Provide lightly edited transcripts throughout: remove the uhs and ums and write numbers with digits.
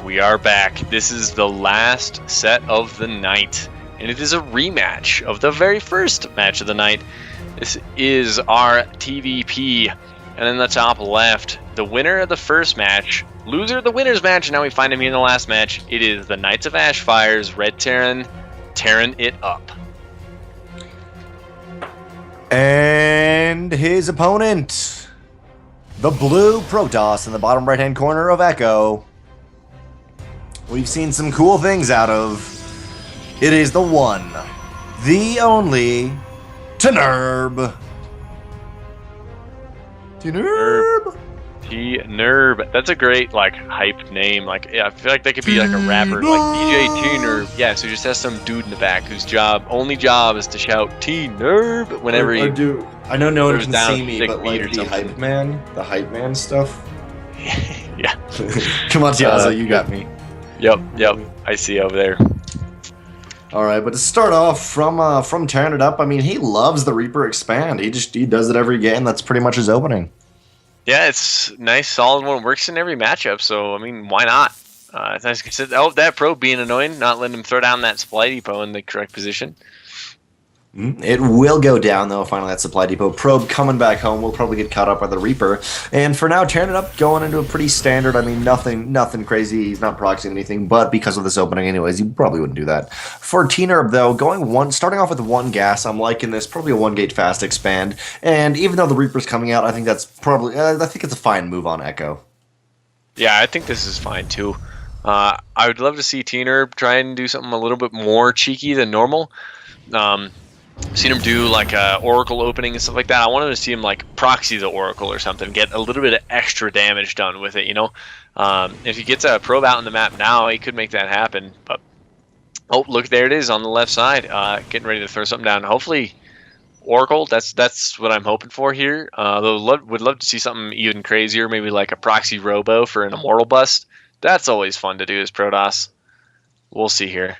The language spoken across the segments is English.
We are back. This is the last set of the night, and it is a rematch of the very first match of the night. This is our TVP, and in the top left, the winner of the first match, loser of the winner's match, and now we find him in the last match. It is the Knights of Ashfire's Red Terran, TerranItUp. And his opponent, the blue Protoss in the bottom right-hand corner of Echo. We've seen some cool things out of. It is the one, the only, tnerb. tnerb. tnerb. That's a great hype name. I feel like that could be like a rapper, like DJ tnerb. Yeah, so he just has some dude in the back whose only job is to shout tnerb whenever he. I know no one can down see me, but like the hype man stuff. Yeah. Come on, Tiazo, you got me. Yep. I see over there. All right, but to start off from TerranItUp, I mean, he loves the Reaper expand. He does it every game. That's pretty much his opening. Yeah, it's nice, solid one. Works in every matchup. So I mean, why not? It's nice to consider. Oh, that probe being annoying, not letting him throw down that supply depot in the correct position. It will go down, though, finally, that supply depot. Probe coming back home. We'll probably get caught up by the Reaper. And for now, TerranItUp going into a pretty standard, I mean, nothing crazy. He's not proxying anything, but because of this opening anyways, you probably wouldn't do that. For tnerb, though, starting off with one gas, I'm liking this. Probably a 1-gate fast expand. And even though the Reaper's coming out, I think that's probably, I think it's a fine move on Echo. Yeah, I think this is fine, too. I would love to see tnerb try and do something a little bit more cheeky than normal. Seen him do like a Oracle opening and stuff like that. I wanted to see him proxy the Oracle or something, get a little bit of extra damage done with it, you know. If he gets a probe out in the map now, he could make that happen. But oh, look, there it is on the left side, getting ready to throw something down. Hopefully, Oracle. That's what I'm hoping for here. Though would love to see something even crazier, maybe like a proxy Robo for an Immortal bust. That's always fun to do as Protoss. We'll see here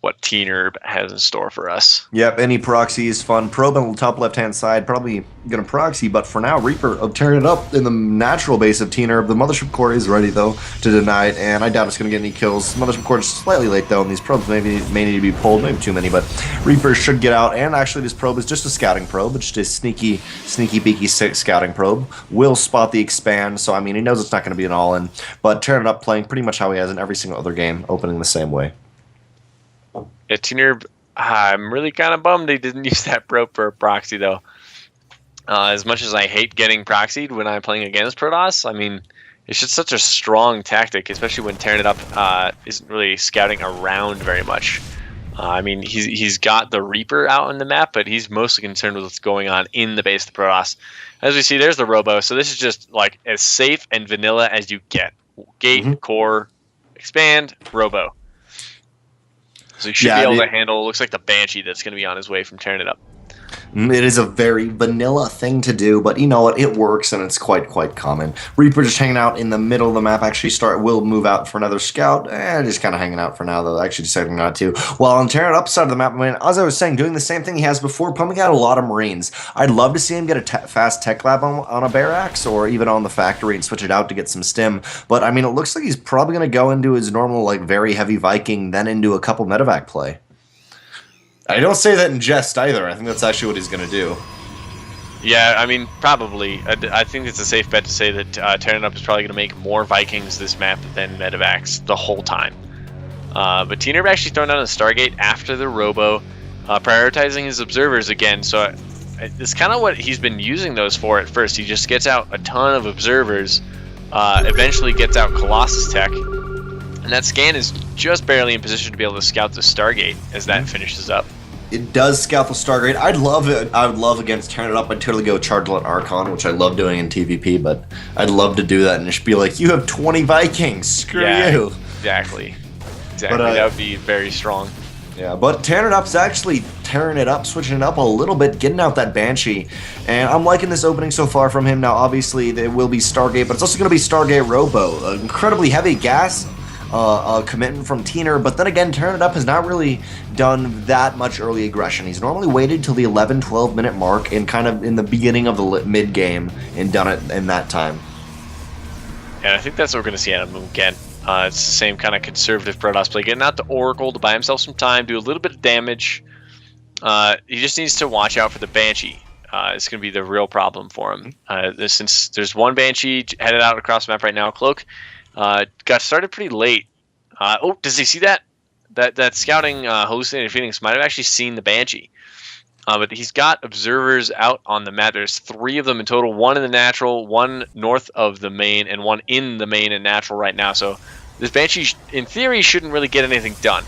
what tnerb has in store for us. Yep, any proxy is fun. Probe on the top left-hand side, probably going to proxy, but for now, Reaper TerranItUp in the natural base of tnerb. The Mothership Core is ready, though, to deny it, and I doubt it's going to get any kills. Mothership Core is slightly late, though, and these probes may need to be pulled, maybe too many, but Reaper should get out, and actually this probe is just a scouting probe. It's just a sneaky beaky scouting probe. Will spot the expand, so, I mean, he knows it's not going to be an all-in, but TerranItUp playing pretty much how he has in every single other game, opening the same way. Yeah, tnerb, I'm really kind of bummed he didn't use that probe for a proxy, though. As much as I hate getting proxied when I'm playing against Protoss, I mean, it's just such a strong tactic, especially when TerranItUp isn't really scouting around very much. I mean, he's got the Reaper out on the map, but he's mostly concerned with what's going on in the base of the Protoss. As we see, there's the Robo, so this is just as safe and vanilla as you get. Gate, core, expand, Robo. So he should be able to handle, looks like the Banshee that's going to be on his way from TerranItUp. It is a very vanilla thing to do, but you know what? It works, and it's quite common. Reaper just hanging out in the middle of the map. Actually, will move out for another scout. Just kind of hanging out for now, though. Actually deciding not to. While on TerranItUp side of the map, I mean, as I was saying, doing the same thing he has before, pumping out a lot of Marines. I'd love to see him get a fast tech lab on a barracks, or even on the factory and switch it out to get some stim. But I mean, it looks like he's probably going to go into his normal, very heavy Viking, then into a couple medevac play. I don't say that in jest either. I think that's actually what he's going to do. Yeah, I mean, probably. I think it's a safe bet to say that TerranItUp is probably going to make more Vikings this map than medevacs the whole time. But tnerb actually throwing down a Stargate after the Robo, prioritizing his observers again. So it's kind of what he's been using those for at first. He just gets out a ton of observers, eventually gets out Colossus Tech, and that scan is just barely in position to be able to scout the Stargate as that finishes up. It does scout the Stargate. I'd love it. I would love against TerranItUp. I'd totally go Chargelet Archon, which I love doing in TVP, but I'd love to do that and just be like, you have 20 Vikings. Screw you. Exactly. But, that would be very strong. Yeah, but TerranItUp's actually tearing it up, switching it up a little bit, getting out that Banshee. And I'm liking this opening so far from him. Now, obviously, there will be Stargate, but it's also going to be Stargate Robo. Incredibly heavy gas commitment from tnerb, but then again, TerranItUp has not really done that much early aggression. He's normally waited till the 11-12 minute mark and kind of in the beginning of the mid game and done it in that time. And I think that's what we're going to see out of him again. It's the same kind of conservative Protoss play, getting out the Oracle to buy himself some time, do a little bit of damage. He just needs to watch out for the Banshee. It's going to be the real problem for him. Since there's one Banshee headed out across the map right now, Cloak got started pretty late. Oh, does he see that? That scouting hallucinated Phoenix might have actually seen the Banshee. But he's got observers out on the map. There's 3 of them in total, 1 in the natural, 1 north of the main, and 1 in the main and natural right now. So this Banshee, in theory, shouldn't really get anything done.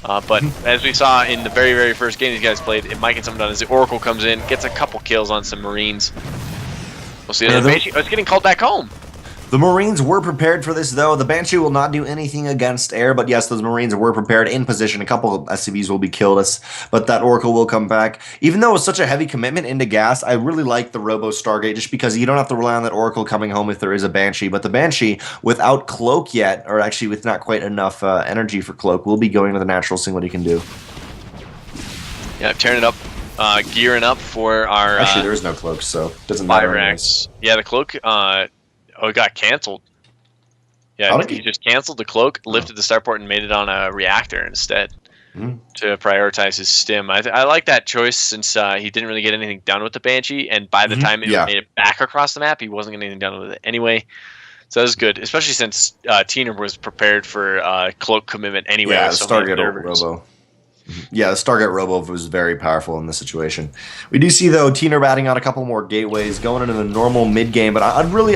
But as we saw in the very, very first game these guys played, it might get something done as the Oracle comes in, gets a couple kills on some Marines. We'll see. The Banshee, it's getting called back home. The Marines were prepared for this, though. The Banshee will not do anything against air, but yes, those Marines were prepared in position. A couple of SCVs will be killed, but that Oracle will come back. Even though it's such a heavy commitment into gas, I really like the Robo Stargate just because you don't have to rely on that Oracle coming home if there is a Banshee. But the Banshee, without Cloak yet, or actually with not quite enough energy for Cloak, will be going to the natural, seeing what he can do. Yeah, TerranItUp, gearing up for our... Actually, there is no Cloak, so it doesn't matter. Yeah, the Cloak... it got canceled. Yeah, he just canceled the Cloak, lifted the starport, and made it on a reactor instead to prioritize his stim. I like that choice since he didn't really get anything done with the Banshee, and by the time he made it back across the map, he wasn't getting anything done with it anyway. So that was good, especially since tnerb was prepared for Cloak commitment anyway. Yeah, Stargate Robo. Yeah, the Stargate Robo was very powerful in this situation. We do see, though, tnerb adding on a couple more gateways, going into the normal mid game, but I'm really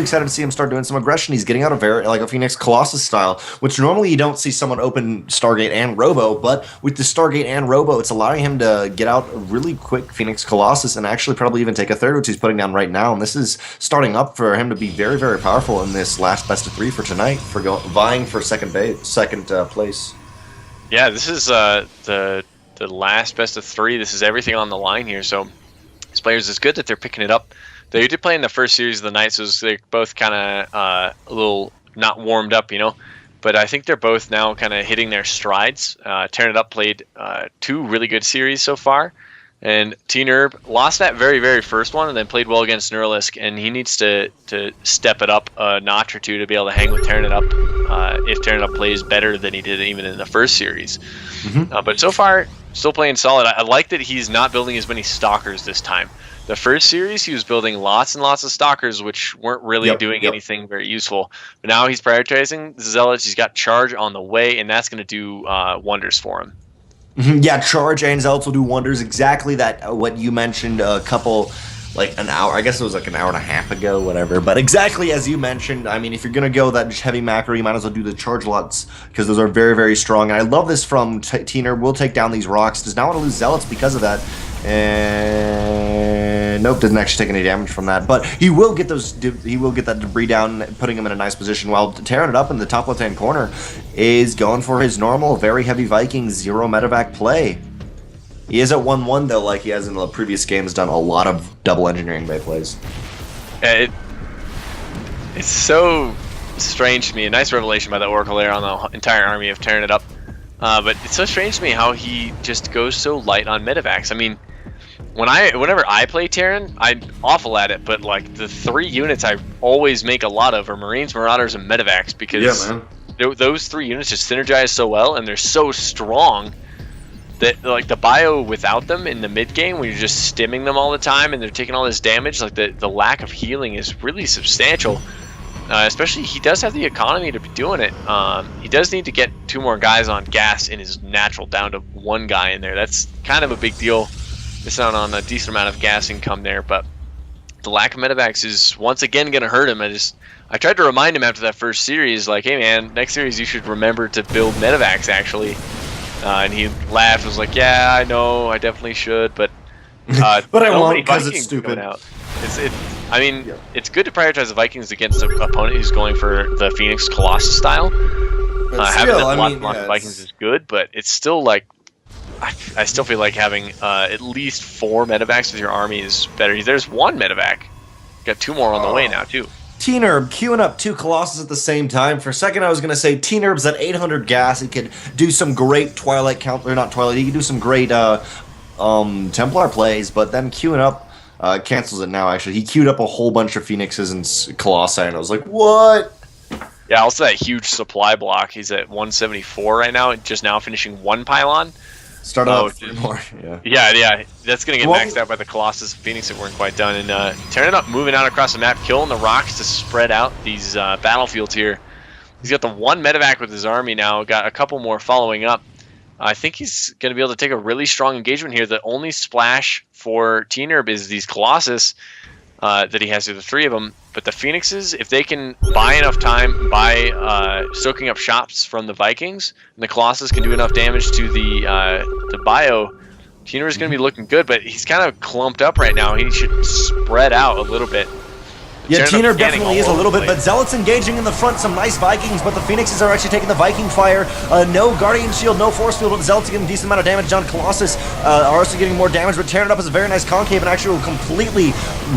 excited to see him start doing some aggression. He's getting out of like a Phoenix Colossus style, which normally you don't see someone open Stargate and Robo, but with the Stargate and Robo, it's allowing him to get out a really quick Phoenix Colossus and actually probably even take a third, which he's putting down right now. And this is starting up for him to be very, very powerful in this last best of 3 for tonight, for vying for second place. Yeah, this is the last best of 3. This is everything on the line here. So these players, it's good that they're picking it up. They did play in the first series of the night, so they're both kind of a little not warmed up, you know. But I think they're both now kind of hitting their strides. TerranItUp played 2 really good series so far. And tnerb lost that very, very first one and then played well against Neuralisk, and he needs to step it up a notch or 2 to be able to hang with TerranItUp if TerranItUp plays better than he did even in the first series. But so far, still playing solid. I like that he's not building as many Stalkers this time. The first series, he was building lots and lots of Stalkers, which weren't really doing anything very useful. But now he's prioritizing Zealots. He's got Charge on the way, and that's going to do wonders for him. Yeah, Charge and Zealots will do wonders. Exactly that, what you mentioned a couple, like an hour, I guess it was like an hour and a half ago, whatever. But exactly as you mentioned, I mean, if you're going to go that heavy macro, you might as well do the Charge lots, because those are very, very strong. And I love this from tnerb. We'll take down these rocks. Does not want to lose Zealots because of that. And nope, doesn't actually take any damage from that. But he will get those. He will get that debris down, putting him in a nice position. While TerranItUp in the top left-hand corner is going for his normal, very heavy Viking 0 medevac play. He is at 1-1 though, like he has in the previous games. Done a lot of double engineering bay plays. It's so strange to me. A nice revelation by the Oracle there on the entire army of TerranItUp. But it's so strange to me how he just goes so light on medevacs. I mean, whenever I play Terran, I'm awful at it, but like the 3 units I always make a lot of are Marines, Marauders, and medevacs, because those 3 units just synergize so well, and they're so strong that like the bio without them in the mid game, when you're just stimming them all the time and they're taking all this damage, like the lack of healing is really substantial. Especially, he does have the economy to be doing it. He does need to get 2 more guys on gas in his natural, down to 1 guy in there. That's kind of a big deal. Missing out on a decent amount of gas income there, but the lack of medevacs is once again going to hurt him. I tried to remind him after that first series, like, hey man, next series you should remember to build medevacs actually. And he laughed, was like, yeah, I know, I definitely should, but but I won't because it's stupid. I mean, it's good to prioritize the Vikings against an opponent who's going for the Phoenix Colossus style. Having the Vikings is good, but it's still like, I still feel like having at least 4 medevacs with your army is better. There's 1 medevac. Got 2 more on the way now, too. tnerb queuing up 2 Colossus at the same time. For a second, I was going to say tnerb's at 800 gas. He could do some great Twilight count, or not Twilight. He could do some great Templar plays, but then queuing up cancels it now. Actually, he queued up a whole bunch of Phoenixes and Colossi, and I was like, what? Yeah, also that huge supply block. He's at 174 right now, and just now finishing one pylon. Started out 3 more. Yeah, that's gonna get Well, maxed out by the Colossus and Phoenix that weren't quite done. And TerranItUp moving out across the map, killing the rocks to spread out these battlefields here. He's got the one medevac with his army now. Got a couple more following up. I think he's going to be able to take a really strong engagement here. The only splash for tnerb is these Colossus that he has through the 3 of them. But the Phoenixes, if they can buy enough time by soaking up shots from the Vikings, and the Colossus can do enough damage to the bio, tnerb is going to be looking good. But he's kind of clumped up right now. He should spread out a little bit. Yeah, tnerb definitely is a little bit, but Zealots engaging in the front, some nice Vikings, but the Phoenixes are actually taking the Viking fire. No Guardian Shield, no Force Field, but Zealots are getting a decent amount of damage on. Colossus are also getting more damage, but TerranItUp is a very nice concave and actually will completely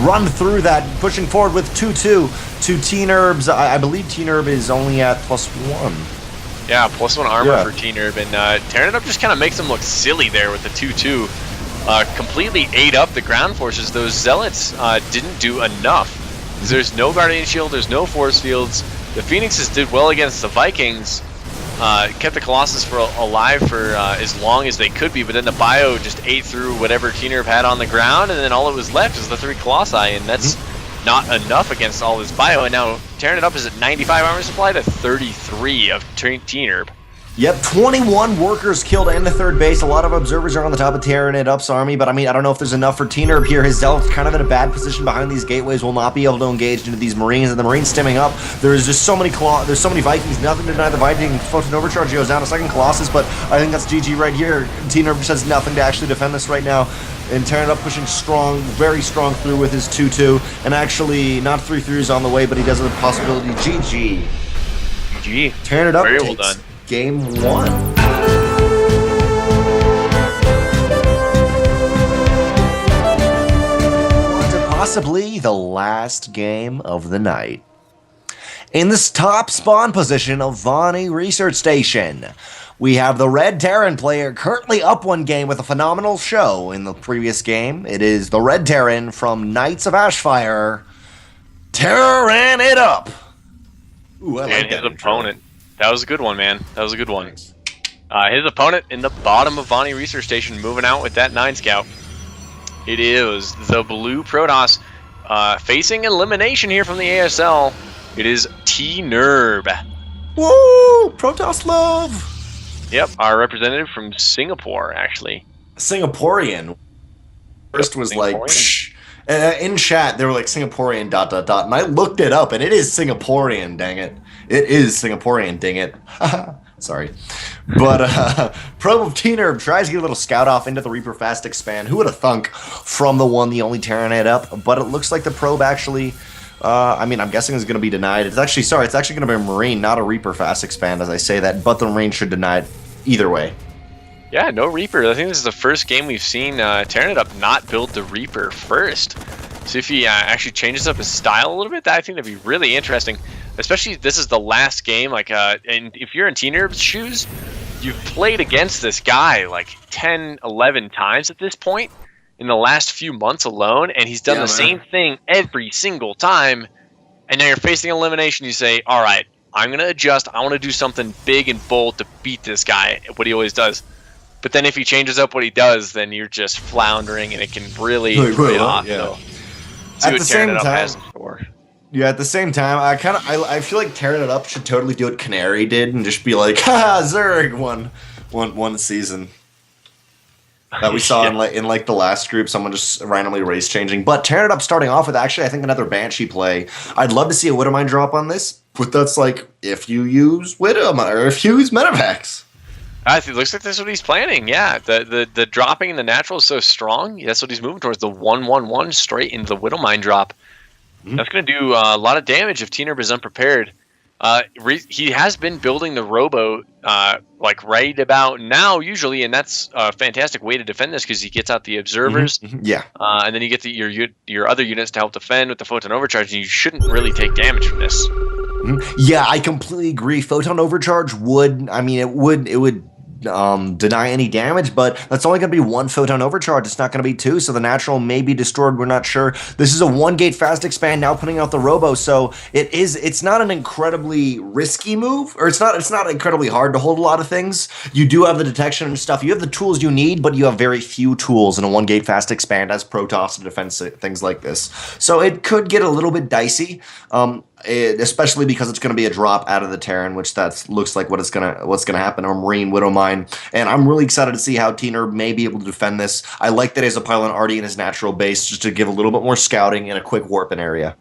run through that, pushing forward with 2-2 to tnerb's. I believe tnerb is only at +1. Yeah, +1 armor for tnerb, and TerranItUp just kind of makes him look silly there with the 2-2. Completely ate up the ground forces. Those Zealots didn't do enough. There's no Guardian Shield, there's no Force Fields. The Phoenixes did well against the Vikings, kept the Colossus alive for as long as they could be, but then the bio just ate through whatever tnerb had on the ground, and then all that was left was the 3 Colossi, and that's not enough against all this bio. And now TerranItUp is at 95 armor supply to 33 of tnerb. Yep, 21 workers killed and the 3rd base. A lot of observers are on the top of TerranItUp's army, but I mean, I don't know if there's enough for tnerb here. His Zealot's kind of in a bad position behind these gateways, will not be able to engage into these Marines, and the Marines stemming up. There's just so many there's so many Vikings, nothing to deny the Vikings. Photon Overcharge goes down a 2nd Colossus, but I think that's GG right here. tnerb just has nothing to actually defend this right now. And TerranItUp pushing strong, very strong through with his 2-2, and actually not 3-3s on the way, but he does have a possibility. GG. GG. TerranItUp very well done. Game 1. Possibly the last game of the night. In this top spawn position of Vonnie Research Station, we have the Red Terran player currently up 1 game with a phenomenal show in the previous game. It is the Red Terran from Knights of Ashfire, TerranItUp. Ooh, I like that. His opponent. That was a good one, man. That was a good one. His opponent in the bottom of Vonnie Research Station moving out with that 9 scout. It is the blue Protoss facing elimination here from the ASL. It is tnerb. Woo! Protoss love! Yep, our representative from Singapore, actually. Singaporean. First was like, psh. In chat, they were like Singaporean ... And I looked it up, and it is Singaporean, dang it. It is Singaporean, dang it. Sorry. But Probe of tnerb tries to get a little scout off into the Reaper Fast Expand. Who would have thunk from the only TerranItUp? But it looks like the Probe actually, I mean, I'm guessing is going to be denied. It's actually going to be a Marine, not a Reaper Fast Expand, as I say that. But the Marine should deny it either way. Yeah, no Reaper. I think this is the first game we've seen TerranItUp not build the Reaper first. So if he actually changes up his style a little bit, I think that'd be really interesting. Especially this is the last game, like, and if you're in tnerb's shoes, you've played against this guy like 10, 11 times at this point in the last few months alone, and he's done the same thing every single time, and now you're facing elimination, you say, all right, I'm going to adjust, I want to do something big and bold to beat this guy, what he always does. But then if he changes up what he does, then you're just floundering, and it can really put it off. Yeah. So at the same time, yeah, at the same time, I feel like TerranItUp should totally do what Canary did and just be like, ha, Zerg one season. That we saw in the last group, someone just randomly race changing. But TerranItUp starting off with actually, I think, another Banshee play. I'd love to see a Widowmine drop on this, but that's like if you use Widowmine or if you use Medivacs. It looks like that's what he's planning. Yeah, the dropping in the natural is so strong. That's what he's moving towards. The 1-1-1 straight into the Widowmine drop. That's going to do a lot of damage if tnerb is unprepared. He has been building the Robo like right about now usually, and that's a fantastic way to defend this because he gets out the observers. Yeah, and then you get your other units to help defend with the Photon Overcharge, and you shouldn't really take damage from this. Yeah, I completely agree. Photon Overcharge would, I mean, it would deny any damage, but that's only going to be one photon overcharge. It's not going to be two, so the natural may be destroyed. We're not sure. This is a 1-gate fast expand now putting out the robo, so it's not an incredibly risky move, or it's not incredibly hard to hold a lot of things. You do have the detection and stuff. You have the tools you need, but you have very few tools in a 1-gate fast expand as Protoss to defend things like this. So it could get a little bit dicey. Especially because it's going to be a drop out of the Terran, which that looks like what's going to happen to Marine Widowmine. And I'm really excited to see how tnerb may be able to defend this. I like that he has a pylon already in his natural base just to give a little bit more scouting and a quick warp in area.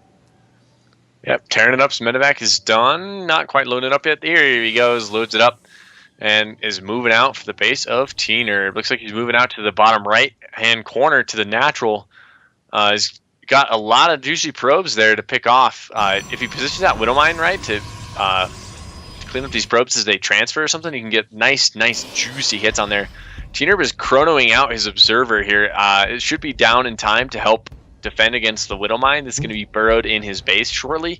Yep, TerranItup's medevac is done. Not quite loaded up yet. Here he goes, loads it up, and is moving out for the base of tnerb. Looks like he's moving out to the bottom right-hand corner to the natural. He's got a lot of juicy probes there to pick off. If he positions that Widowmine right to clean up these probes as they transfer or something, you can get nice juicy hits on there. tnerb is chronoing out his observer here. It should be down in time to help defend against the Widowmine that's going to be burrowed in his base shortly.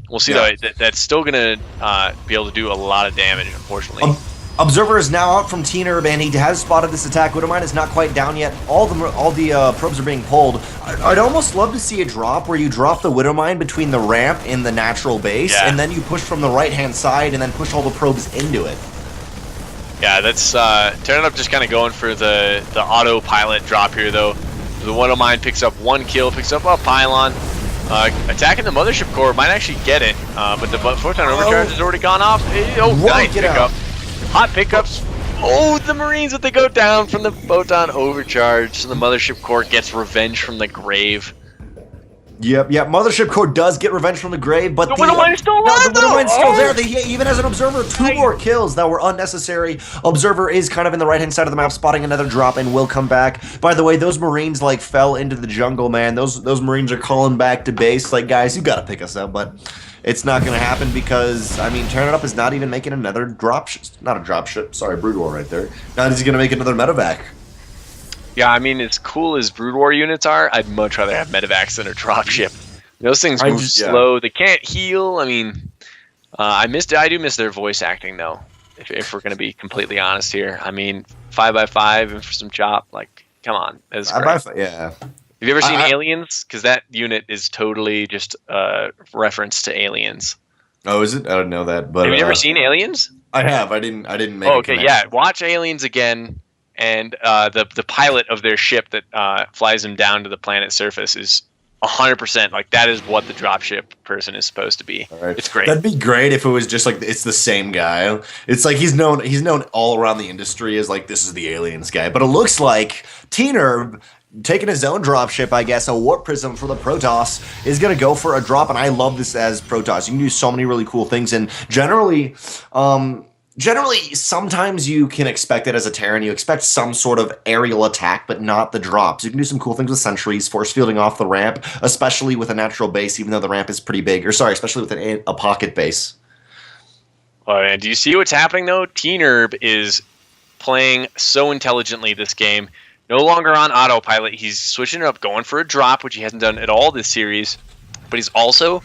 We'll see though. That's still going to be able to do a lot of damage, unfortunately. Observer is now out from tnerb, and he has spotted this attack. Widowmine is not quite down yet. All the probes are being pulled. I'd almost love to see a drop where you drop the Widowmine between the ramp and the natural base, and then you push from the right-hand side and then push all the probes into it. Yeah, that's TerranItUp just kind of going for the autopilot drop here, though. The Widowmine picks up 1 kill, picks up a pylon. Attacking the mothership core might actually get it, but the photon overcharge has already gone off. Nice pickup. Hot pickups. Oh, the Marines, but they go down from the photon overcharge. So the mothership core gets revenge from the grave. Yep. Mothership core does get revenge from the grave, but the Widowmine is still alive. The Widowmine's still there. Even as an observer, 2 more kills that were unnecessary. Observer is kind of in the right-hand side of the map, spotting another drop, and will come back. By the way, those Marines like fell into the jungle, man. Those Marines are calling back to base, like, guys, you gotta pick us up, but it's not going to happen because, I mean, TerranItUp is not even making another brood war right there. Now he's going to make another medevac. Yeah, I mean, as cool as brood war units are, I'd much rather have medevacs than a dropship. Those things move slow. They can't heal. I mean, I do miss their voice acting, though, if we're going to be completely honest here. I mean, 5x5 and for some chop, like, come on. That's great. Yeah. Have you ever seen Aliens? Because that unit is totally just a reference to Aliens. Oh, is it? I don't know that. But have you ever seen Aliens? I have. I didn't make it. Okay, yeah. Watch Aliens again, and the pilot of their ship that flies them down to the planet's surface is 100%. Like, that is what the dropship person is supposed to be. Right. It's great. That'd be great if it was just like it's the same guy. It's like he's known all around the industry as like this is the Aliens guy. But it looks like tnerb, taking his own dropship, I guess, a warp prism for the Protoss, is going to go for a drop, and I love this as Protoss. You can do so many really cool things, and generally, sometimes you can expect it as a Terran. You expect some sort of aerial attack, but not the drops. You can do some cool things with sentries, force fielding off the ramp, especially with a natural base, even though the ramp is pretty big. Or sorry, especially with a pocket base. And do you see what's happening, though? tnerb is playing so intelligently this game. No longer on autopilot. He's switching it up, going for a drop, which he hasn't done at all this series. But he's also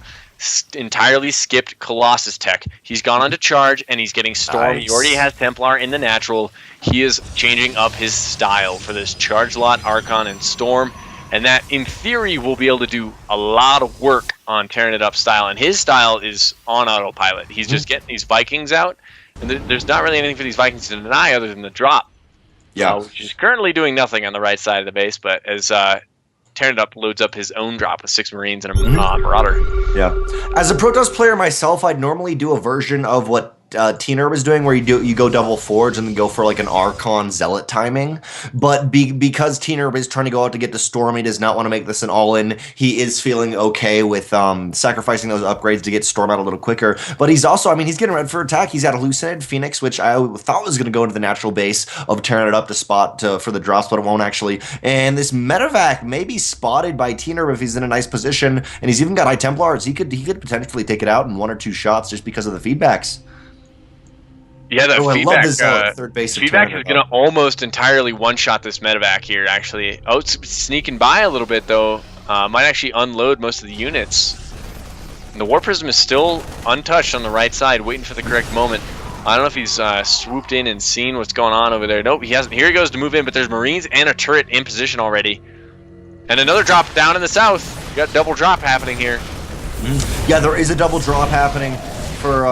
entirely skipped Colossus tech. He's gone on to charge, and he's getting Storm. Nice. He already has Templar in the natural. He is changing up his style for this charge lot, Archon, and Storm. And that, in theory, will be able to do a lot of work on TerranItUp style. And his style is on autopilot. He's just getting these Vikings out. And there's not really anything for these Vikings to deny other than the drop. Yeah, which is currently doing nothing on the right side of the base, but as TerranItUp loads up his own drop with 6 Marines and a Marauder. Yeah. As a Protoss player myself, I'd normally do a version of what tnerb is doing, where you go double forge and then go for like an Archon Zealot timing. But because tnerb is trying to go out to get the Storm, he does not want to make this an all-in. He is feeling okay with sacrificing those upgrades to get Storm out a little quicker. But he's also, I mean, he's getting ready for attack. He's got Hallucinated Phoenix, which I thought was going to go into the natural base of TerranItUp to spot for the drops, but it won't actually. And this medevac may be spotted by tnerb if he's in a nice position, and he's even got High Templars. He could potentially take it out in 1 or 2 shots just because of the feedbacks. Yeah, the feedback, third base feedback is going to almost entirely one-shot this medevac here, actually. Oh, it's sneaking by a little bit, though. Might actually unload most of the units. And the War Prism is still untouched on the right side, waiting for the correct moment. I don't know if he's swooped in and seen what's going on over there. Nope, he hasn't. Here he goes to move in, but there's Marines and a turret in position already. And another drop down in the south. You got double drop happening here. Yeah, there is a double drop happening for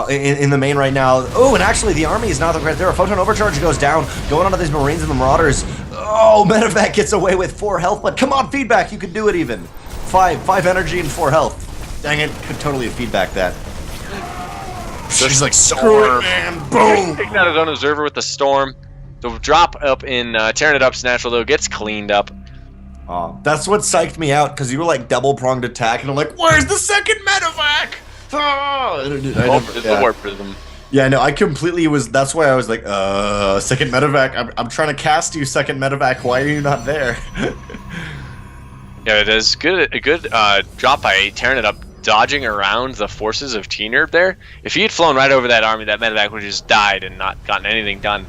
in the main right now. Oh, and actually the army is not right there. A photon overcharge goes down, going onto these Marines and the Marauders. Oh, Medevac gets away with 4 health, but come on, feedback, you can do it even. 5 energy and 4 health. Dang it, could totally have feedback that. She's like, screw it, man, boom! Taking out his own observer with the storm. The drop up in TerranItUp's natural, though, gets cleaned up. That's what psyched me out, because you were like double-pronged attack, and I'm like, where's the second Medevac? The warp prism. Yeah, no, I completely was, that's why I was like, second Medevac, I'm trying to cast you, second Medevac, why are you not there? Yeah, it is good. A good drop by TerranItUp, dodging around the forces of tnerb there. If he had flown right over that army, that Medevac would have just died and not gotten anything done.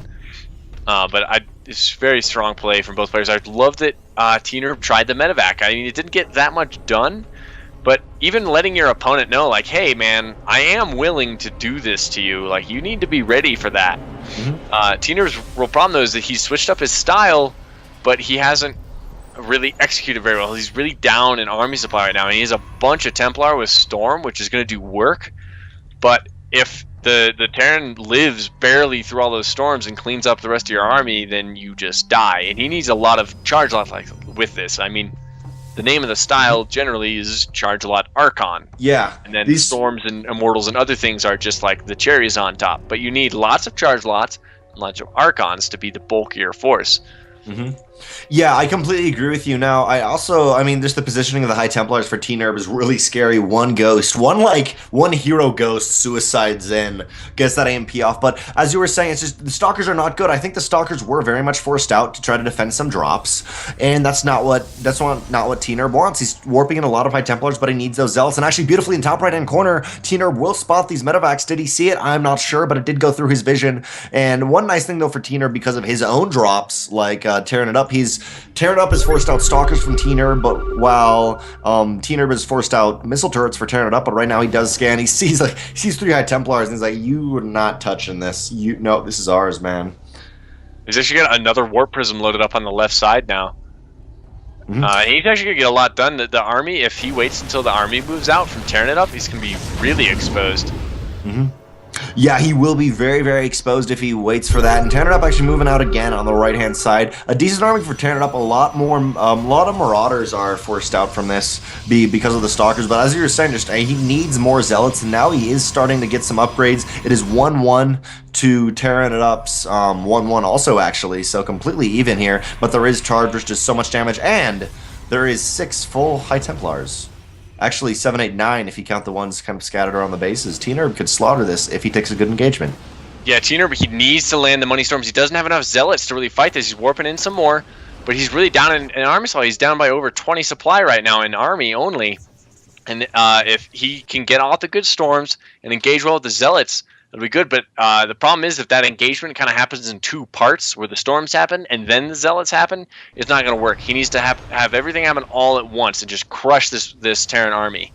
It's very strong play from both players. I love that tnerb tried the Medevac. I mean, it didn't get that much done, but even letting your opponent know, like, hey, man, I am willing to do this to you. Like, you need to be ready for that. tnerb's real problem, though, is that he's switched up his style, but he hasn't really executed very well. He's really down in army supply right now, and he has a bunch of Templar with Storm, which is going to do work. But if the Terran lives barely through all those storms and cleans up the rest of your army, then you just die. And he needs a lot of charge lot like with this. I mean, the name of the style generally is Charge a Lot Archon. Yeah. And then these storms and immortals and other things are just like the cherries on top. But you need lots of charge lots and lots of Archons to be the bulkier force. Yeah, I completely agree with you. Now, I mean, just the positioning of the High Templars for tnerb is really scary. One ghost, one hero ghost, Suicide Zen gets that AMP off. But as you were saying, it's just the Stalkers are not good. I think the Stalkers were very much forced out to try to defend some drops, and that's not what tnerb wants. He's warping in a lot of High Templars, but he needs those Zealots. And actually, beautifully in top right hand corner, tnerb will spot these Medevacs. Did he see it? I'm not sure, but it did go through his vision. And one nice thing though for tnerb, because of his own drops, like TerranItUp, TerranItUp has forced out Stalkers from tnerb, but while tnerb has forced out missile turrets for TerranItUp, but right now he does scan. He sees 3 High Templars, and he's like, "You are not touching this. No, this is ours, man." He's actually got another warp prism loaded up on the left side now. He's actually gonna get a lot done. The army, if he waits until the army moves out from TerranItUp, he's gonna be really exposed. Yeah, he will be very, very exposed if he waits for that. And TerranItUp actually moving out again on the right-hand side. A decent army for TerranItUp. A lot of Marauders are forced out from this because of the Stalkers. But as you were saying, just he needs more Zealots, and now he is starting to get some upgrades. It is 1-1 to TerranItUp's 1-1 also, actually. So completely even here. But there is charge, which does so much damage. And there is 6 full High Templars. Actually, 7, 8, 9 if you count the ones kind of scattered around the bases. tnerb could slaughter this if he takes a good engagement. Yeah, tnerb, he needs to land the Money Storms. He doesn't have enough Zealots to really fight this. He's warping in some more, but he's really down in army supply. He's down by over 20 supply right now in army only. And if he can get all the good storms and engage well with the Zealots, it'll be good. But the problem is if that engagement kind of happens in 2 parts, where the storms happen and then the Zealots happen, it's not going to work. He needs to have everything happen all at once and just crush this Terran army.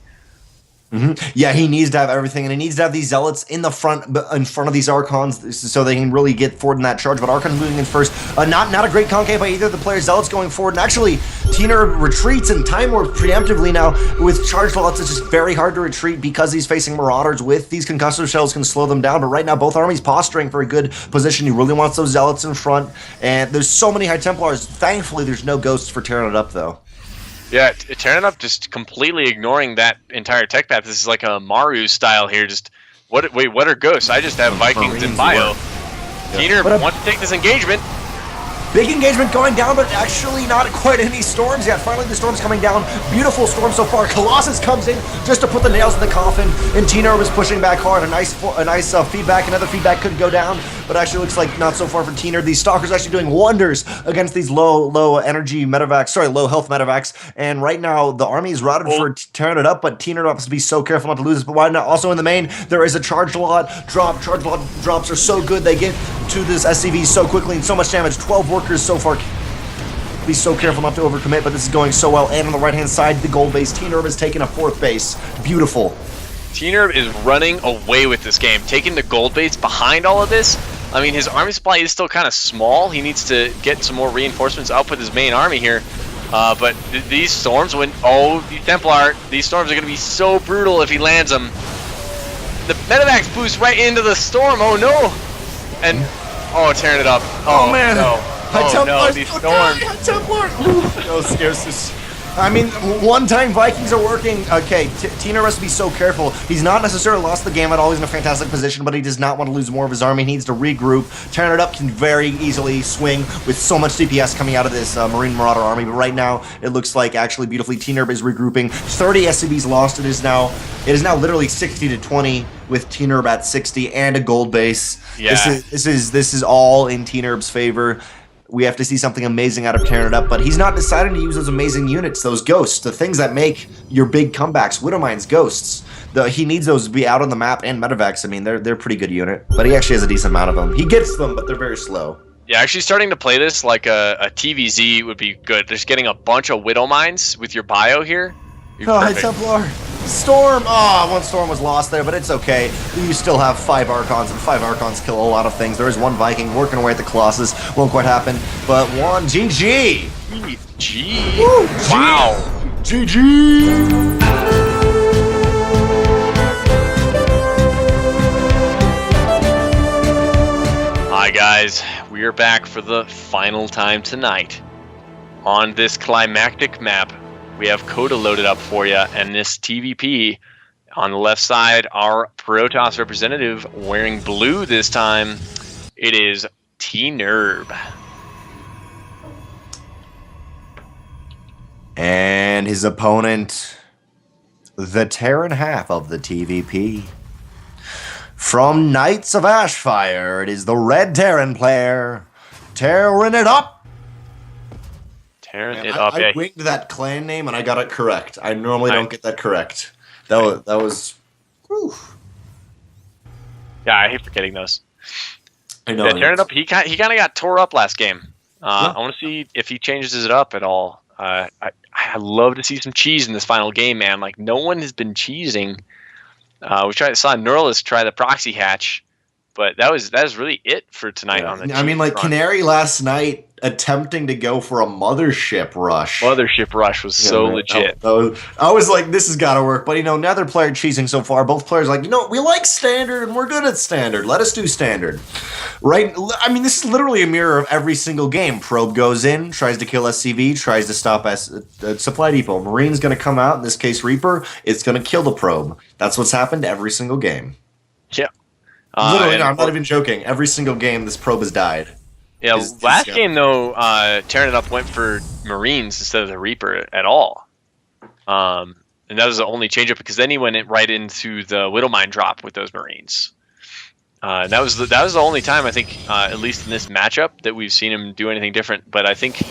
Yeah, he needs to have everything, and he needs to have these Zealots in front of these Archons so they can really get forward in that charge. But Archon's moving in first. Not a great concave by either of the players. Zealots going forward, and actually tnerb retreats and time warp preemptively now with charge lots. It's just very hard to retreat because he's facing Marauders. With these concussive shells can slow them down, but right now both armies posturing for a good position. He really wants those Zealots in front, and there's so many High Templars. Thankfully, there's no ghosts for TerranItUp though. Yeah, TerranItUp just completely ignoring that entire tech path. This is like a Maru style here. Just what are ghosts? I just have Vikings and Bio. tnerb wants to take this engagement. Big engagement going down, but actually not quite any storms yet. Finally, the storm's coming down. Beautiful storm so far. Colossus comes in just to put the nails in the coffin, and tnerb is pushing back hard. A nice feedback. Another feedback could go down, but actually looks like not so far for tnerb. These Stalkers actually doing wonders against these low energy Medevacs. Sorry, low health Medevacs. And right now, the army is routed for TerranItUp, but tnerb has to be so careful not to lose this. But why not? Also in the main, there is a charge lot drop. Charge lot drops are so good. They get to this SCV so quickly and so much damage. 12 workers so far. Be so careful not to overcommit, but this is going so well. And on the right-hand side, the gold base. tnerb has taken a 4th base. Beautiful. tnerb is running away with this game, taking the gold base behind all of this. I mean, his army supply is still kind of small. He needs to get some more reinforcements up with his main army here. But these storms, the Templar, these storms are going to be so brutal if he lands them. The medevacs boost right into the storm. Oh no! And tearing it up. Oh man! No. Oh no! These storms. No, scarce. I mean, one-time Vikings are working. Okay, tnerb has to be so careful. He's not necessarily lost the game at all. He's in a fantastic position, but he does not want to lose more of his army. He needs to regroup. TerranItUp can very easily swing with so much DPS coming out of this Marine Marauder army, but right now, it looks like actually beautifully tnerb is regrouping. 30 SCVs lost. It is now literally 60-20 with tnerb at 60 and a gold base. Yeah. This is all in tnerb's favor. We have to see something amazing out of TerranItUp, but he's not deciding to use those amazing units, those ghosts, the things that make your big comebacks. Widowmine's ghosts. He needs those to be out on the map, and medevacs. I mean, they're a pretty good unit, but he actually has a decent amount of them. He gets them, but they're very slow. Yeah, actually starting to play this like a TVZ would be good. Just getting a bunch of Widowmines with your bio here. Oh, Templar. Storm! One storm was lost there, but it's okay. You still have 5 Archons, and 5 Archons kill a lot of things. There is one Viking working away at the Colossus. Won't quite happen, but one GG! GG! Woo, wow! GG! Hi guys, we are back for the final time tonight. On this climactic map, we have Coda loaded up for you, and this TVP on the left side, our Protoss representative wearing blue this time. It is tnerb. And his opponent, the Terran half of the TVP. From Knights of Ashfire, it is the red Terran player, TerranItUp. TerranItUp. I winged that clan name and I got it correct. I normally don't get that correct. That was. Whew. Yeah, I hate forgetting those. I know. Yeah, TerranItUp. He kind of got tore up last game. I want to see if he changes it up at all. I love to see some cheese in this final game, man. Like no one has been cheesing. We saw Neuralist try the proxy hatch, but that was really it for tonight on the. I mean, like front. Canary last night attempting to go for a mothership rush. Mothership rush was so legit. I was like, this has got to work. But neither player cheesing so far. Both players like, we like standard and we're good at standard. Let us do standard, right? I mean, this is literally a mirror of every single game. Probe goes in, tries to kill SCV, tries to stop supply depot. Marine's going to come out. In this case, Reaper. It's going to kill the probe. That's what's happened every single game. Yeah. Literally, I'm not even joking. Every single game, this probe has died. Yeah, last game though, TerranItUp went for Marines instead of the Reaper at all, and that was the only change up because then he went right into the Widowmine drop with those Marines. That was the only time I think, at least in this matchup, that we've seen him do anything different. But I think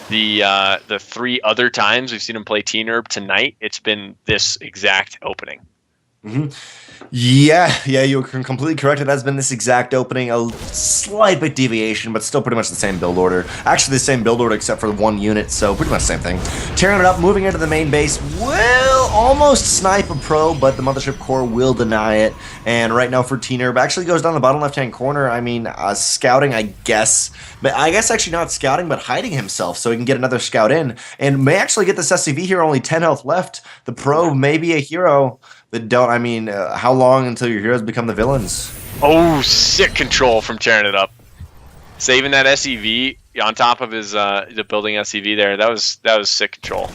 the 3 other times we've seen him play tnerb tonight, it's been this exact opening. Mm-hmm. Yeah, you can completely correct. It has been this exact opening, a slight bit deviation, but still pretty much the same build order. Actually, the same build order except for one unit, so pretty much the same thing. TerranItUp, moving into the main base, will almost snipe a probe, but the Mothership Core will deny it. And right now for tnerb, actually goes down the bottom left-hand corner. I mean, scouting, I guess. But I guess actually not scouting, but hiding himself so he can get another scout in. And may actually get this SCV here, only 10 health left. The probe may be a hero. But how long until your heroes become the villains? Oh, sick control from TerranItUp. Saving that SCV on top of his the building SCV there. That was sick control.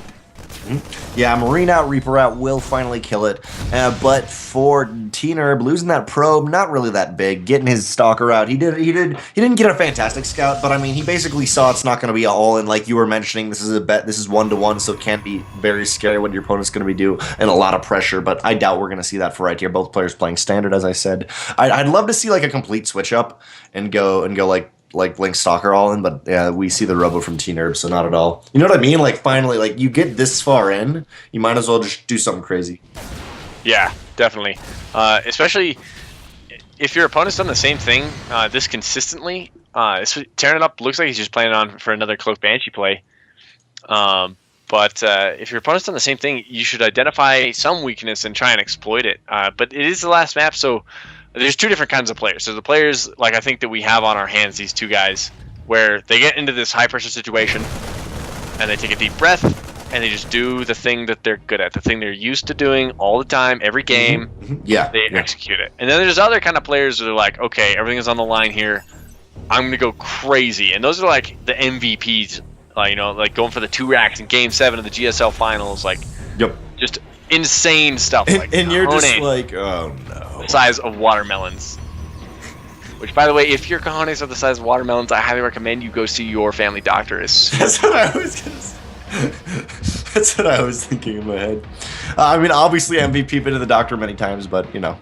Yeah, Marine out, Reaper out will finally kill it. But for tnerb, losing that probe, not really that big. Getting his stalker out, he didn't get a fantastic scout, but I mean, he basically saw it's not going to be all in. Like you were mentioning, this is a bet. This is 1-to-1, so it can be very scary what your opponent's going to be doing, and a lot of pressure. But I doubt we're going to see that for right here. Both players playing standard, as I said. I'd love to see like a complete switch up and go like Link Stalker all in, but yeah, we see the robo from tnerb, so not at all. You know what I mean? Like finally, like you get this far in, you might as well just do something crazy. Yeah, definitely. Especially if your opponent's done the same thing this consistently. TerranItUp looks like he's just planning on for another Cloak Banshee play. But if your opponent's done the same thing, you should identify some weakness and try and exploit it. But it is the last map, so there's two different kinds of players. So the players, like I think that we have on our hands, these two guys, where they get into this high-pressure situation, and they take a deep breath, and they just do the thing that they're good at, the thing they're used to doing all the time, every game. They execute it. And then there's other kind of players that are like, okay, everything is on the line here. I'm going to go crazy. And those are like the MVPs, you know, like going for the 2 racks in Game 7 of the GSL Finals. Like, just insane stuff. And you're just like, oh no. The size of watermelons. Which, by the way, if your cojones are the size of watermelons, I highly recommend you go see your family doctor. That's what I was going to say. That's what I was thinking in my head. I mean, obviously MVP been to the doctor many times, but you know,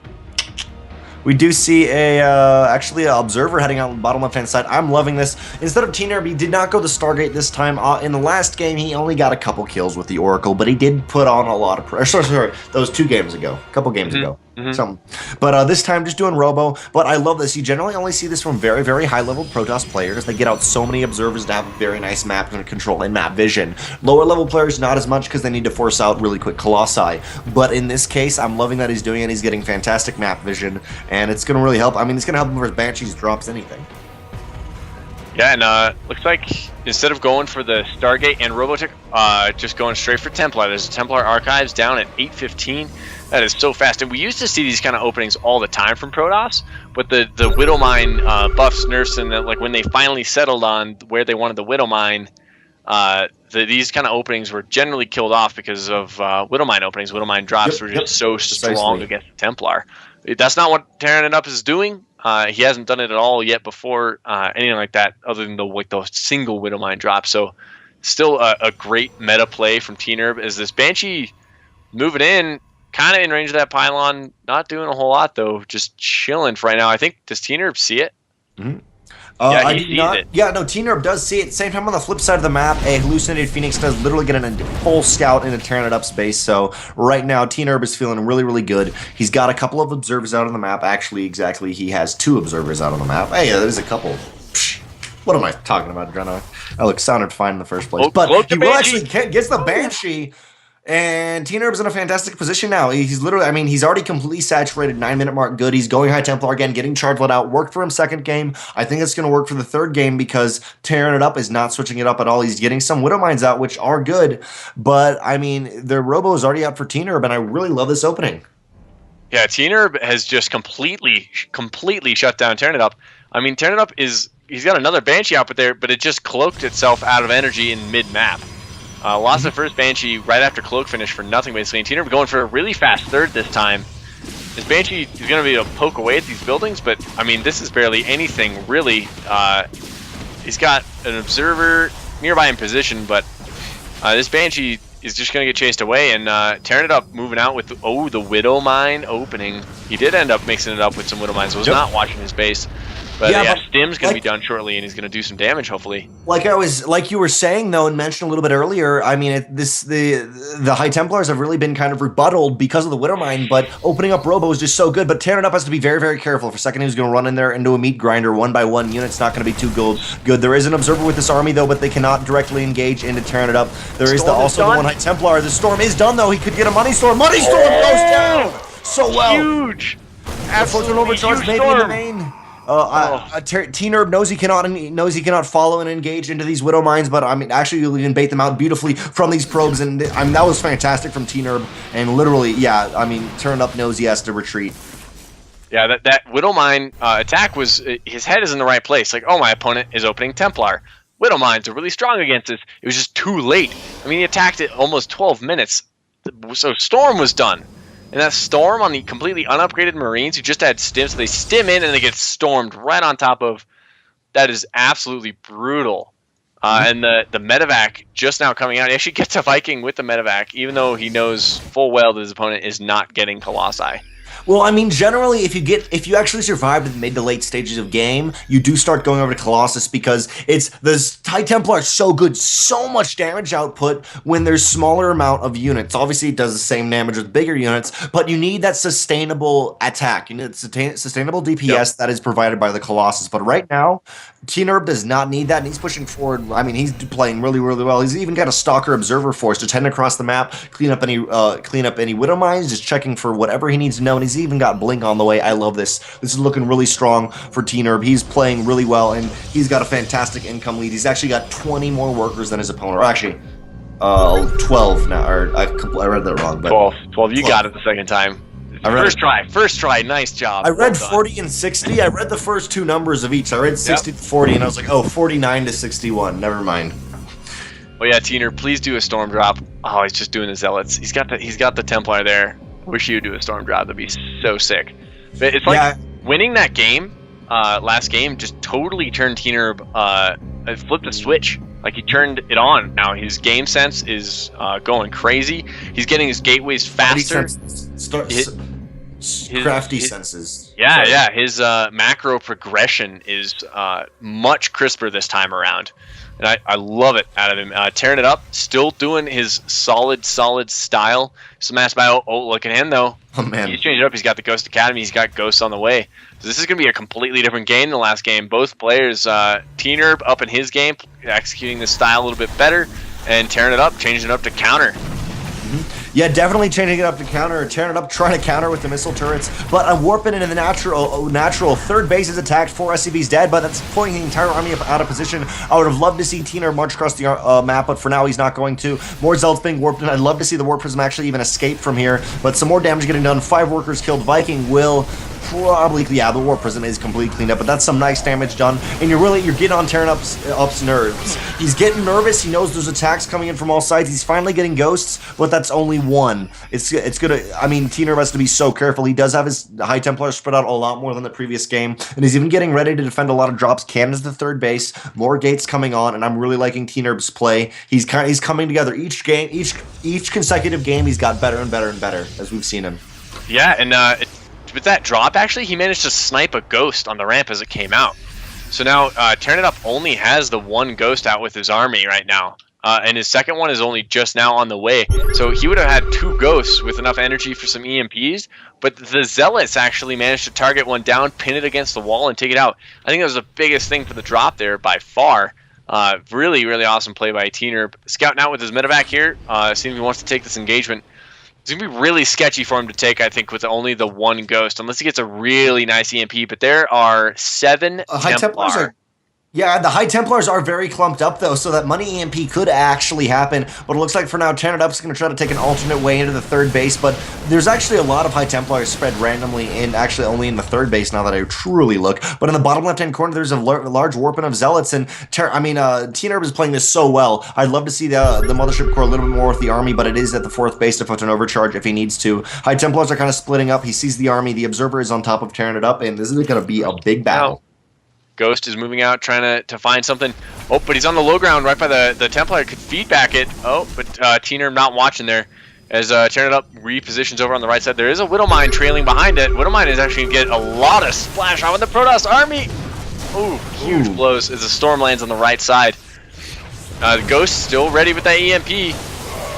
we do see actually an observer heading out on the bottom left-hand side. I'm loving this. Instead of tnerb, he did not go to Stargate this time. In the last game, he only got a couple kills with the Oracle, but he did put on a lot of pressure. Sorry, that was 2 games ago, a couple games ago. Something. But this time, just doing Robo. But I love this. You generally only see this from very, very high-level Protoss players. They get out so many observers to have a very nice map and control and map vision. Lower-level players, not as much because they need to force out really quick Colossi. But in this case, I'm loving that he's doing it. He's getting fantastic map vision, and it's going to really help. I mean, it's going to help him if Banshees drops anything. Yeah, and looks like instead of going for the Stargate and Robotech, just going straight for Templar. There's a Templar Archives down at 8:15. That is so fast. And we used to see these kind of openings all the time from Protoss, but the Widowmine buffs, nerfs, and like when they finally settled on where they wanted the Widowmine, these kind of openings were generally killed off because of Widowmine openings. Widowmine drops were just so strong against the Templar. That's not what TerranItUp is doing. He hasn't done it at all yet before anything like that, other than the single Widowmine drop. So still a great meta play from tnerb. Is this Banshee moving in, kind of in range of that pylon, not doing a whole lot though, just chilling for right now. I think, does tnerb see it? Yeah, he sees it. Yeah, no, tnerb does see it. Same time on the flip side of the map, a hallucinated Phoenix does literally get a full scout into TerranItUp's base. So right now, tnerb is feeling really, really good. He's got a couple of observers out on the map. Actually, exactly, he has 2 observers out on the map. Hey, there's a couple. Psh, what am I talking about, Dreno? That sounded fine in the first place. But he will actually gets the Banshee. And tnerb's in a fantastic position now. He's literally, I mean, he's already completely saturated, 9-minute mark, good. He's going high Templar again, getting charge let out. Worked for him second game. I think it's going to work for the third game because TerranItUp is not switching it up at all. He's getting some Widowmines out, which are good. But, I mean, the Robo is already out for tnerb, and I really love this opening. Yeah, tnerb has just completely shut down TerranItUp. I mean, TerranItUp he's got another Banshee out there, but it just cloaked itself out of energy in mid-map. Lost the first Banshee right after Cloak finish for nothing, basically. And tnerb going for a really fast third this time. This Banshee is going to be able to poke away at these buildings, but, I mean, this is barely anything, really. He's got an observer nearby in position, but this Banshee is just going to get chased away, and TerranItUp moving out with, the Widowmine opening. He did end up mixing it up with some Widowmines. Was not watching his base. But yeah, Stim's going to be done shortly, and he's going to do some damage, hopefully. Like you were saying though, and mentioned a little bit earlier. I mean, the High Templars have really been kind of rebutted because of the Widowmine, but opening up Robo is just so good. But TerranItUp has to be very, very careful. For a second, he's going to run in there into a meat grinder, 1-by-1 unit's not going to be too good. There is an observer with this army though, but they cannot directly engage into TerranItUp. There is also the one High Templar. The storm is done though. He could get a money storm. Money storm goes down so well. Huge. Absolutely overcharged, maybe in the main. tnerb knows he cannot follow and engage into these Widowmines, but I mean, actually, you can bait them out beautifully from these probes, and I mean, that was fantastic from tnerb. And literally, yeah, I mean, TerranItUp knows he has to retreat. Yeah, that Widowmine attack was, his head is in the right place. Like, oh, my opponent is opening Templar. Widowmines are really strong against this. It was just too late. I mean, he attacked it almost 12 minutes, so Storm was done. And that Storm on the completely unupgraded Marines who just had stims, so they stim in and they get stormed right on top of. That is absolutely brutal. And the medevac just now coming out. He actually gets a Viking with the medevac, even though he knows full well that his opponent is not getting Colossi. Well, I mean, generally, if you actually survive the mid to late stages of game, you do start going over to Colossus because it's the High Templar is so good, so much damage output when there's smaller amount of units. Obviously, it does the same damage with bigger units, but you need that sustainable attack. You need sustainable DPS that is provided by the Colossus. But right now, tnerb does not need that, and he's pushing forward. I mean, he's playing really, really well. He's even got a Stalker Observer Force to tend across the map, clean up any Widow Mines, just checking for whatever he needs to know, and he's even got Blink on the way. I love this. This is looking really strong for tnerb. He's playing really well, and he's got a fantastic income lead. He's actually got 20 more workers than his opponent, or actually 12 now, or I read that wrong, but 12. You got it the second time. First try, nice job. I read 40 and 60. I read the first two numbers of each. I read 60 to 40, and I was like, oh, 49 to 61. Never mind. Well, yeah, tnerb, please do a storm drop. Oh, he's just doing the zealots. He's got the Templar there. Wish you would do a storm drop. That'd be so sick. But it's like winning that game, last game, just totally turned tnerb, flipped the switch. Like, he turned it on. Now his game sense is going crazy. He's getting his gateways faster. Crafty senses. Yeah. His macro progression is much crisper this time around. And I love it out of him. Tearing it up, still doing his solid style. Smash battle. Oh, look at him, though. Oh, man. He's changed it up. He's got the Ghost Academy. He's got Ghosts on the way. So this is going to be a completely different game than the last game. Both players, tnerb up in his game, executing the style a little bit better, and tearing it up, changing it up to counter. Yeah, definitely changing it up to counter, or tearing it up, trying to counter with the missile turrets. But I'm warping into the natural. Third base is attacked, 4 SCVs dead, but that's pulling the entire army out of position. I would have loved to see tnerb march across the map, but for now he's not going to. More Zealots being warped in. I'd love to see the Warp Prism actually even escape from here, but some more damage getting done. 5 workers killed. Viking will probably, the Warp Prism is completely cleaned up, but that's some nice damage done. And you're getting on TerranItup's nerves. He's getting nervous. He knows there's attacks coming in from all sides. He's finally getting ghosts, but that's only one. It's gonna. I mean, tnerb has to be so careful. He does have his High Templar spread out a lot more than the previous game, and he's even getting ready to defend a lot of drops. Cannon's the third base. More gates coming on, and I'm really liking tnerb's play. He's coming together each game, each consecutive game. He's got better and better and better as we've seen him. Yeah, and with that drop, actually, he managed to snipe a ghost on the ramp as it came out. So now, TerranItUp only has the one ghost out with his army right now. And his second one is only just now on the way. So he would have had 2 ghosts with enough energy for some EMPs, but the Zealots actually managed to target one down, pin it against the wall, and take it out. I think that was the biggest thing for the drop there by far. Really, really awesome play by tnerb. Scouting out with his medevac here, seeing if he wants to take this engagement. It's going to be really sketchy for him to take, I think, with only the one ghost, unless he gets a really nice EMP. But there are 7 Templar. Yeah, the High Templars are very clumped up, though, so that money EMP could actually happen. But it looks like for now, TerranItup's going to try to take an alternate way into the third base. But there's actually a lot of High Templars spread randomly, and actually only in the third base now that I truly look. But in the bottom left-hand corner, there's a large warping of Zealots, and tnerb is playing this so well. I'd love to see the Mothership Corps a little bit more with the army, but it is at the 4th base to put an overcharge if he needs to. High Templars are kind of splitting up. He sees the army. The Observer is on top of TerranItUp, and this is going to be a big battle. Ghost is moving out, trying to find something. Oh, but he's on the low ground right by the Templar. Could feedback it. Oh, but tnerb not watching there. As TerranItUp repositions over on the right side. There is a Widow Mine trailing behind it. Widow Mine is actually going to get a lot of splash on with the Protoss army. Ooh, huge blows as the Storm lands on the right side. The Ghost still ready with that EMP.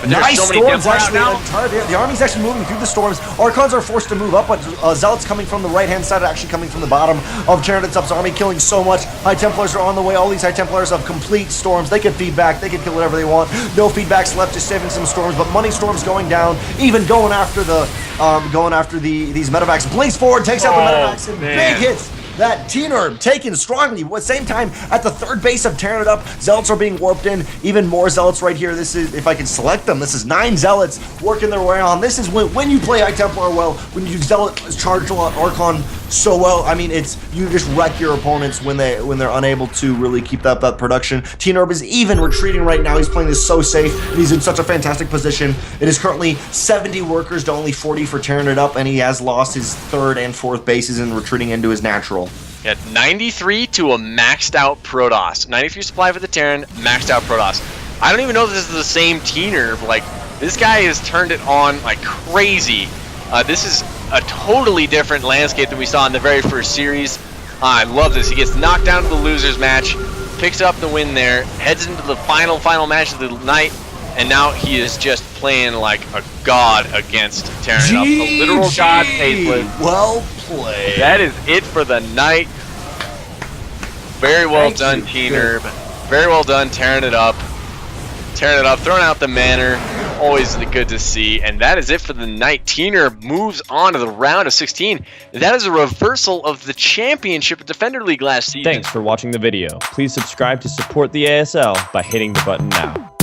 But nice so many storms, actually. The army's actually moving through the storms. Archons are forced to move up, but Zealots coming from the right-hand side, actually coming from the bottom of TerranItup's army, killing so much. High Templars are on the way. All these High Templars have complete storms. They can feedback. They can kill whatever they want. No feedbacks left, just saving some storms, but money storms going down, even going after these medevacs. Blaze forward, takes out the medevacs, and big hits. That tnerb taken strongly. At the same time, at the third base of TerranItUp, Zealots are being warped in. Even more Zealots right here. This is, if I can select them, this is 9 Zealots working their way on. This is when you play High Templar well, when you Zealot charge a lot, Archon so well. I mean, it's you just wreck your opponents when they're unable to really keep that production. tnerb is even retreating right now. He's playing this so safe, and he's in such a fantastic position. It is currently 70 workers to only 40 for TerranItUp, and he has lost his 3rd and 4th bases and retreating into his natural. Yeah, 93 to a maxed out Protoss. 93 supply for the Terran, maxed out Protoss. I don't even know if this is the same tnerb. Like, this guy has turned it on like crazy. This is a totally different landscape than we saw in the very first series. I love this. He gets knocked down to the losers match, picks up the win there, heads into the final match of the night, and now he is just playing like a god against TerranItUp. A literal god faceless. Well played. That is it for the night. Very well done, tnerb. Very well done, TerranItUp. TerranItUp, throwing out the manor. Always good to see. And that is it for the night. tnerb moves on to the round of 16. That is a reversal of the championship at Defender League last season. Thanks for watching the video. Please subscribe to support the ASL by hitting the button now.